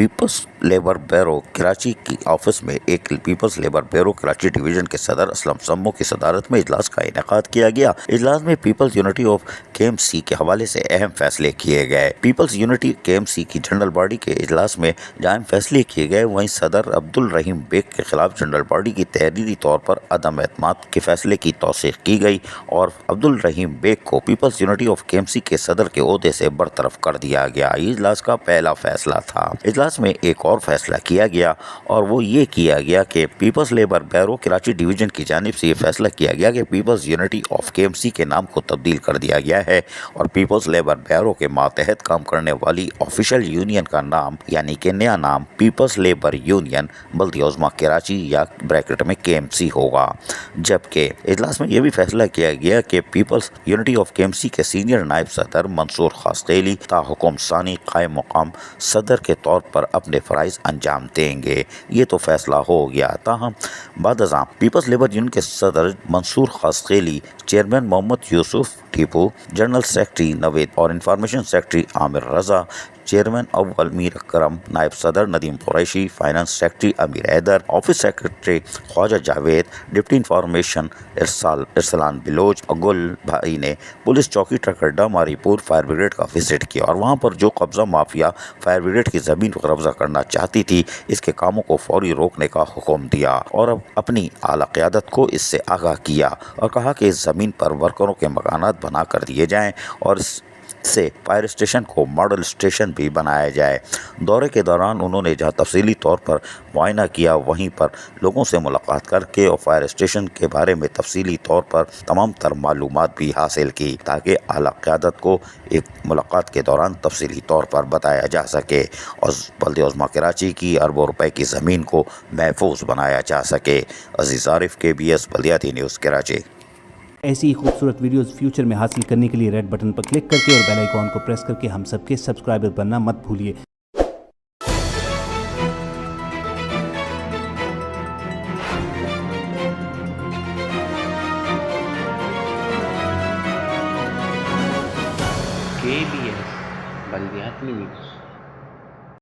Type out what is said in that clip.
Peoples Labour Bureau Karachi کی office میں ایک Peoples Labour Bureau Karachi division کے صدر اسلم سمو کی صدارت میں اجلاس کا انعقاد کیا گیا۔ اجلاس میں Peoples Unity of K M C کے حوالے سے اہم فیصلے کیے گئے۔ پیپلز یونٹی کے ایم سی کی جنرل باڈی کے اجلاس میں جہاں فیصلے کیے گئے، وہیں صدر عبدالرحیم بیگ کے خلاف جنرل باڈی کی تحریری طور پر عدم اعتماد کے فیصلے کی توثیق کی گئی اور عبدالرحیم بیگ کو Peoples Unity of K M C کے صدر کے عہدے سے برطرف کر دیا گیا۔ یہ اجلاس کا پہلا فیصلہ تھا۔ اجلاس میں ایک اور فیصلہ کیا گیا اور وہ یہ کیا گیا کہ Peoples Labour Bureau Karachi division کی جانب سے یہ فیصلہ کیا گیا کہ Peoples Unity of K M C کے نام کو تبدیل کر دیا گیا ہے اور پیپلز لیبر بیورو کے ماتحت کام کرنے والی آفیشیل یونین کا نام یعنی کہ نیا نام پیپلز لیبر یونین بلدیہ عظمیٰ کراچی یا بریکٹ میں کے ایم سی ہوگا۔ جبکہ اجلاس میں یہ بھی فیصلہ کیا گیا کہ Peoples Unity of K M C کے سینئر نائب صدر منصور قاسقیلی تا حکم ثانی قائم مقام صدر کے طور پر اپنے فرائض انجام دیں گے۔ یہ تو فیصلہ ہو گیا۔ تاہم بعد ازاں پیپلز لیبر یونین کے صدر منصور قاسقیلی، چیئرمین محمد یوسف ٹیپو، جنرل سیکرٹری نوید اور انفارمیشن سیکرٹری عامر رضا، چیئرمین اول میر اکرم، نائب صدر ندیم قریشی، فائنانس سیکرٹری امیر حیدر، آفس سیکرٹری خواجہ جاوید، ڈپٹی انفارمیشن ارسلان بلوچ اور گل بھائی نے پولیس چوکی ٹرکڈا ماری پور فائر بریگیڈ کا وزٹ کیا اور وہاں پر جو قبضہ مافیا فائر بریگیڈ کی زمین پر قبضہ کرنا چاہتی تھی، اس کے کاموں کو فوری روکنے کا حکم دیا اور اب اپنی اعلیٰ قیادت کو اس سے آگاہ کیا اور کہا کہ اس زمین پر ورکروں کے مکانات بنا کر دیے جائیں اور اس سے فائر اسٹیشن کو ماڈل اسٹیشن بھی بنایا جائے۔ دورے کے دوران انہوں نے جہاں تفصیلی طور پر معائنہ کیا، وہیں پر لوگوں سے ملاقات کر کے اور فائر اسٹیشن کے بارے میں تفصیلی طور پر تمام تر معلومات بھی حاصل کی تاکہ اعلیٰ قیادت کو ایک ملاقات کے دوران تفصیلی طور پر بتایا جا سکے اور بلدیہ عظمیٰ کراچی کی اربوں روپے کی زمین کو محفوظ بنایا جا سکے۔ عزیز عارف، KBS بلدیاتی نیوز کراچی۔ ایسی ہی خوبصورت ویڈیوز فیوچر میں حاصل کرنے کے لیے ریڈ بٹن پر کلک کر کے اور بیل آئیکن کو پریس کر کے ہم سب کے سبسکرائبر بننا مت بھولیے۔ KBS بلدیاتی نیوز۔